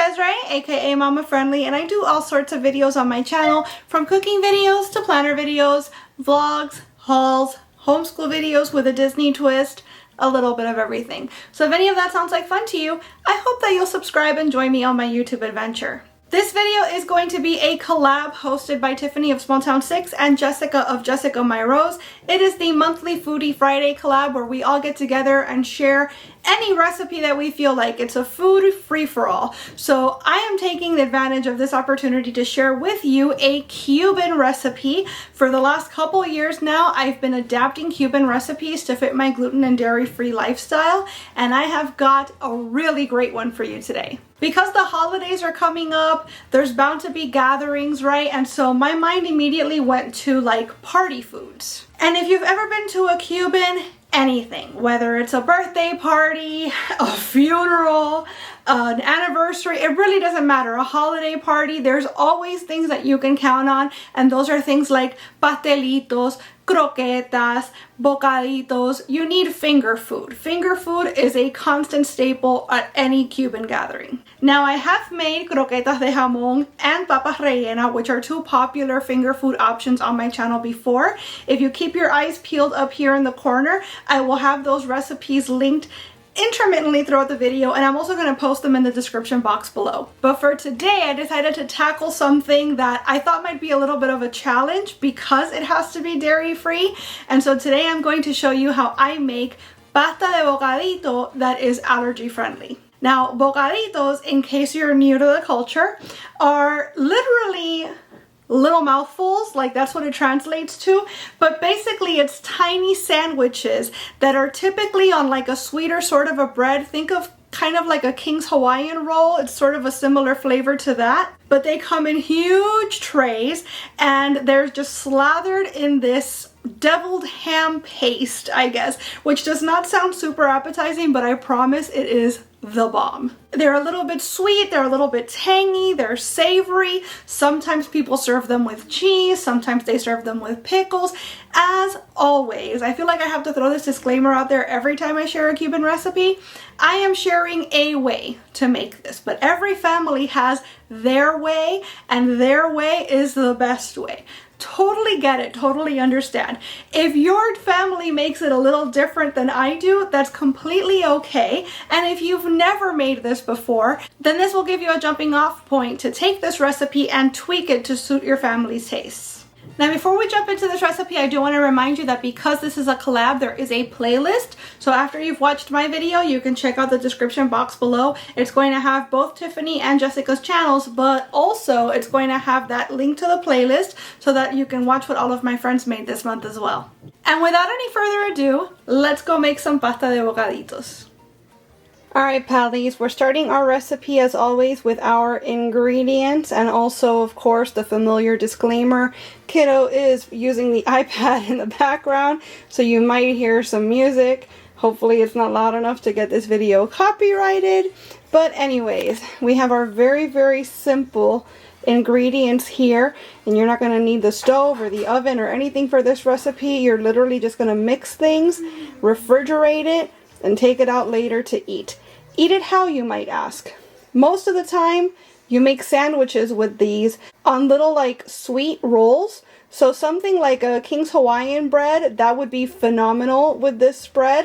Desiree, aka Mama Friendly, and I do all sorts of videos on my channel, from cooking videos to planner videos, vlogs, hauls, homeschool videos with a Disney twist, a little bit of everything. So if any of that sounds like fun to you, I hope that you'll subscribe and join me on my YouTube adventure. This video is going to be a collab hosted by Tiffany of Small Town 6 and Jessica of Jessica My Rose. It is the monthly Foodie Friday collab where we all get together and share any recipe that we feel like. It's a food free-for-all. So I am taking advantage of this opportunity to share with you a Cuban recipe. For the last couple years now, I've been adapting Cuban recipes to fit my gluten and dairy-free lifestyle, and I have got a really great one for you today. Because the holidays are coming up, there's bound to be gatherings, right? And so my mind immediately went to like party foods. And if you've ever been to a Cuban anything, whether it's a birthday party, a funeral, an anniversary, it really doesn't matter. A holiday party, there's always things that you can count on, and those are things like pastelitos, croquetas, bocaditos. You need finger food. Finger food is a constant staple at any Cuban gathering. Now, I have made croquetas de jamón and papas rellena, which are two popular finger food options on my channel before. If you keep your eyes peeled up here in the corner, I will have those recipes linked intermittently throughout the video, and I'm also going to post them in the description box below. But for today, I decided to tackle something that I thought might be a little bit of a challenge because it has to be dairy free. And so today I'm going to show you how I make pasta de bocadito that is allergy friendly. Now, bocaditos, in case you're new to the culture, are literally little mouthfuls, like that's what it translates to, but basically it's tiny sandwiches that are typically on like a sweeter sort of a bread. Think of kind of like a King's Hawaiian roll. It's sort of a similar flavor to that, but they come in huge trays and they're just slathered in this deviled ham paste, I guess, which does not sound super appetizing, but I promise it is the bomb. They're a little bit sweet, they're a little bit tangy, they're savory. Sometimes people serve them with cheese, sometimes they serve them with pickles. As always, I feel like I have to throw this disclaimer out there every time I share a Cuban recipe. I am sharing a way to make this, but every family has their way, and their way is the best way. Totally get it, totally understand. If your family makes it a little different than I do, that's completely okay. And if you've never made this before, then this will give you a jumping off point to take this recipe and tweak it to suit your family's tastes. Now, before we jump into this recipe, I do want to remind you that because this is a collab, there is a playlist. So after you've watched my video, you can check out the description box below. It's going to have both Tiffany and Jessica's channels, but also it's going to have that link to the playlist so that you can watch what all of my friends made this month as well. And without any further ado, let's go make some pasta de bocaditos. Alright, pallies, we're starting our recipe as always with our ingredients, and also, of course, the familiar disclaimer. Kiddo is using the iPad in the background, so you might hear some music. Hopefully it's not loud enough to get this video copyrighted. But anyways, we have our very, very simple ingredients here, and you're not going to need the stove or the oven or anything for this recipe. You're literally just going to mix things, refrigerate it, and take it out later to eat. Eat it how, you might ask? Most of the time, you make sandwiches with these on little like sweet rolls. So something like a King's Hawaiian bread, that would be phenomenal with this spread.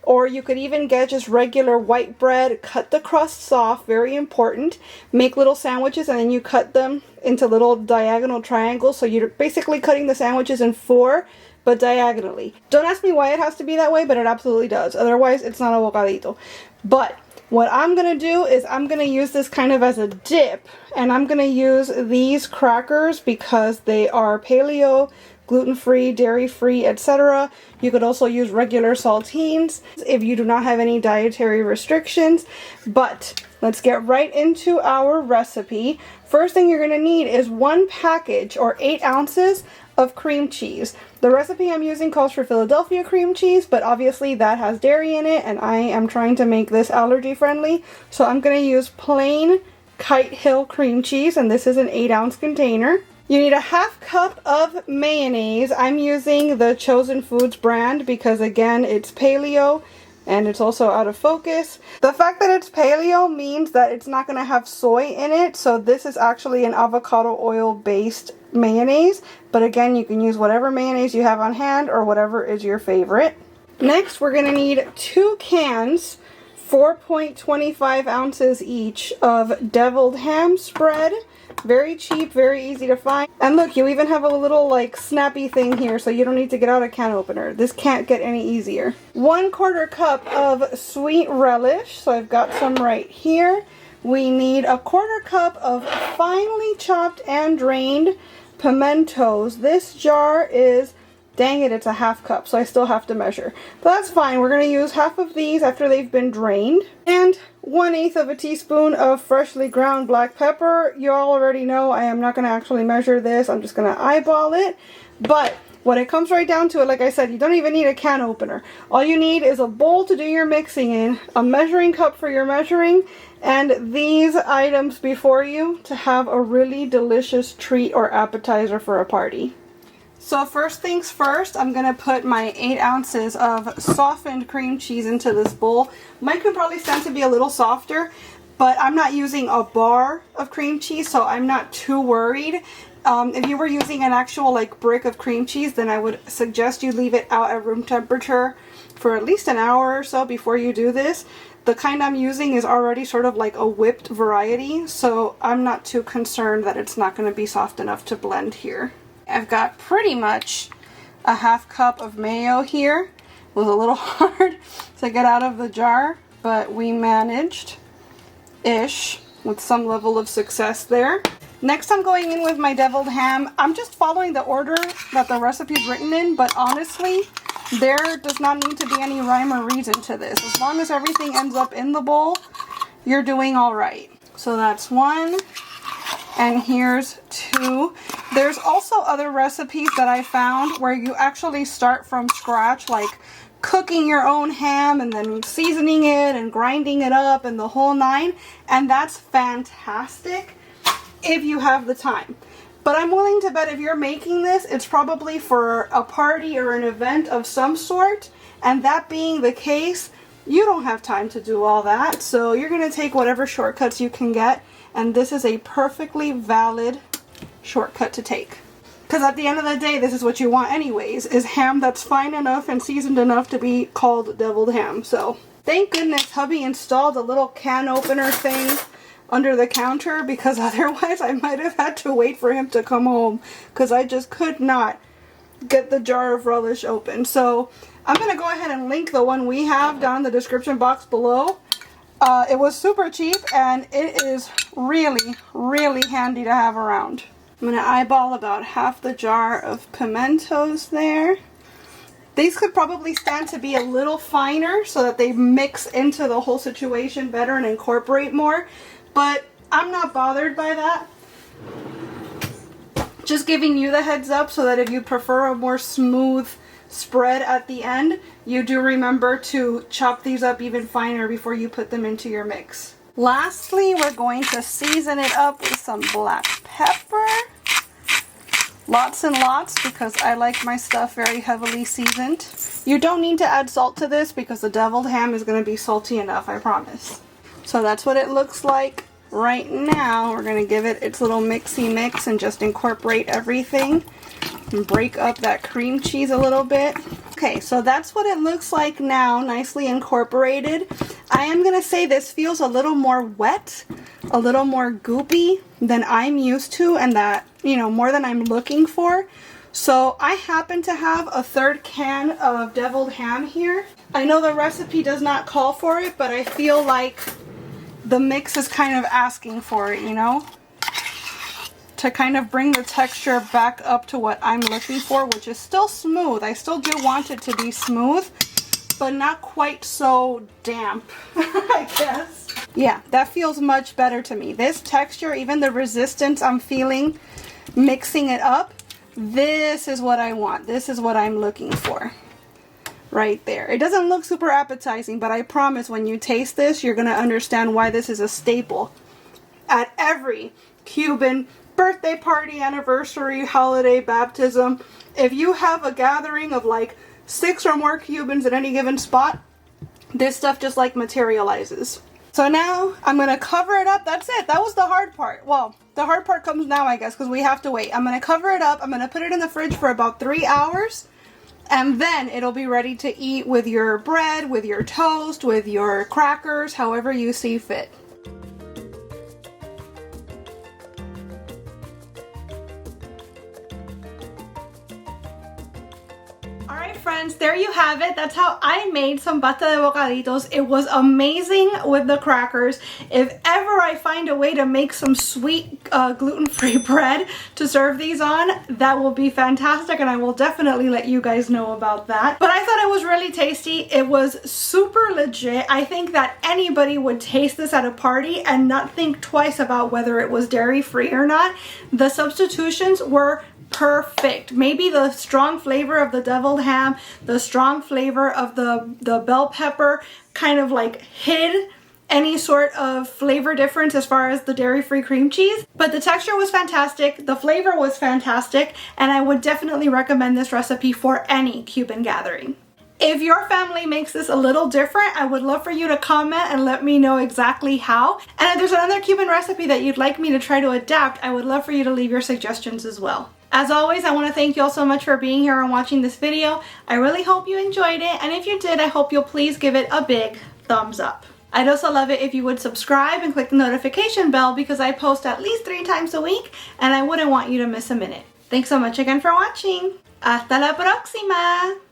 Or you could even get just regular white bread, cut the crust soft, very important. Make little sandwiches and then you cut them into little diagonal triangles. So you're basically cutting the sandwiches in four, but diagonally. Don't ask me why it has to be that way, but it absolutely does. Otherwise, it's not a bocadito. But what I'm going to do is I'm going to use this kind of as a dip, and I'm going to use these crackers because they are paleo, gluten-free, dairy-free, etc. You could also use regular saltines if you do not have any dietary restrictions. But let's get right into our recipe. First thing you're going to need is one package or 8 ounces of cream cheese. The recipe I'm using calls for Philadelphia cream cheese, but obviously that has dairy in it, and I am trying to make this allergy friendly. So I'm going to use plain Kite Hill cream cheese, and this is an 8-ounce container. You need a half cup of mayonnaise. I'm using the Chosen Foods brand because, again, it's paleo, and it's also out of focus. The fact that it's paleo means that it's not going to have soy in it, so this is actually an avocado oil based mayonnaise, but again, you can use whatever mayonnaise you have on hand or whatever is your favorite. Next, we're going to need 2 cans, 4.25 ounces each, of deviled ham spread. Very cheap, very easy to find. And look, you even have a little like snappy thing here, so you don't need to get out a can opener. This can't get any easier. 1/4 cup of sweet relish, so I've got some right here. We need 1/4 cup of finely chopped and drained pimentos. This jar is, dang it, it's a 1/2 cup, so I still have to measure. But that's fine. We're going to use half of these after they've been drained. And 1/8 of a teaspoon of freshly ground black pepper. You all already know I am not going to actually measure this. I'm just going to eyeball it. But when it comes right down to it, like I said, you don't even need a can opener. All you need is a bowl to do your mixing in, a measuring cup for your measuring, and these items before you to have a really delicious treat or appetizer for a party. So first things first, I'm going to put my 8 ounces of softened cream cheese into this bowl. Mine could probably stand to be a little softer, but I'm not using a bar of cream cheese, so I'm not too worried. If you were using an actual like brick of cream cheese, then I would suggest you leave it out at room temperature for at least an hour or so before you do this. The kind I'm using is already sort of like a whipped variety, so I'm not too concerned that it's not going to be soft enough to blend here. I've got pretty much a 1/2 cup of mayo here. It was a little hard to get out of the jar, but we managed-ish with some level of success there. Next, I'm going in with my deviled ham. I'm just following the order that the recipe is written in, but honestly, there does not need to be any rhyme or reason to this. As long as everything ends up in the bowl, you're doing all right. So that's 1. And here's 2. There's also other recipes that I found where you actually start from scratch, like cooking your own ham and then seasoning it and grinding it up and the whole 9. And that's fantastic if you have the time. But I'm willing to bet if you're making this, it's probably for a party or an event of some sort. And that being the case, you don't have time to do all that. So you're going to take whatever shortcuts you can get. And this is a perfectly valid shortcut to take. Because at the end of the day, this is what you want anyways, is ham that's fine enough and seasoned enough to be called deviled ham. So thank goodness hubby installed a little can opener thing under the counter, because otherwise I might have had to wait for him to come home, because I just could not get the jar of relish open. So I'm going to go ahead and link the one we have down in the description box below. It was super cheap, and it is really, really handy to have around. I'm going to eyeball about 1/2 the jar of pimentos there. These could probably stand to be a little finer so that they mix into the whole situation better and incorporate more, but I'm not bothered by that. Just giving you the heads up so that if you prefer a more smooth spread at the end, you do remember to chop these up even finer before you put them into your mix. Lastly, we're going to season it up with some black pepper. Lots and lots, because I like my stuff very heavily seasoned. You don't need to add salt to this because the deviled ham is going to be salty enough, I promise. So that's what it looks like right now. We're going to give it its little mixy mix and just incorporate everything and break up that cream cheese a little bit. Okay, so that's what it looks like now, nicely incorporated. I am going to say this feels a little more wet, a little more goopy than I'm used to, and that, you know, more than I'm looking for. So I happen to have a 1/3 can of deviled ham here. I know the recipe does not call for it, but I feel like the mix is kind of asking for it, you know? To kind of bring the texture back up to what I'm looking for, which is still smooth. I still do want it to be smooth, but not quite so damp, I guess. Yeah, that feels much better to me. This texture, even the resistance I'm feeling mixing it up, this is what I want. This is what I'm looking for. Right there. It doesn't look super appetizing, but I promise when you taste this, you're going to understand why this is a staple at every Cuban birthday party, anniversary, holiday, baptism. If you have a gathering of like 6 or more Cubans at any given spot, this stuff just like materializes. So now I'm gonna cover it up. That's it. That was the hard part. Well, the hard part comes now, I guess, because we have to wait. I'm gonna cover it up. I'm gonna put it in the fridge for about 3 hours, and then it'll be ready to eat with your bread, with your toast, with your crackers, however you see fit. Alright friends, there you have it. That's how I made some pasta de bocaditos. It was amazing with the crackers. If ever I find a way to make some sweet gluten-free bread to serve these on, that will be fantastic, and I will definitely let you guys know about that. But I thought it was really tasty. It was super legit. I think that anybody would taste this at a party and not think twice about whether it was dairy-free or not. The substitutions were perfect. Maybe the strong flavor of the deviled ham, the strong flavor of the bell pepper kind of like hid any sort of flavor difference as far as the dairy-free cream cheese. But the texture was fantastic, the flavor was fantastic, and I would definitely recommend this recipe for any Cuban gathering. If your family makes this a little different, I would love for you to comment and let me know exactly how. And if there's another Cuban recipe that you'd like me to try to adapt, I would love for you to leave your suggestions as well. As always, I want to thank you all so much for being here and watching this video. I really hope you enjoyed it, and if you did, I hope you'll please give it a big thumbs up. I'd also love it if you would subscribe and click the notification bell, because I post at least 3 times a week and I wouldn't want you to miss a minute. Thanks so much again for watching. Hasta la próxima!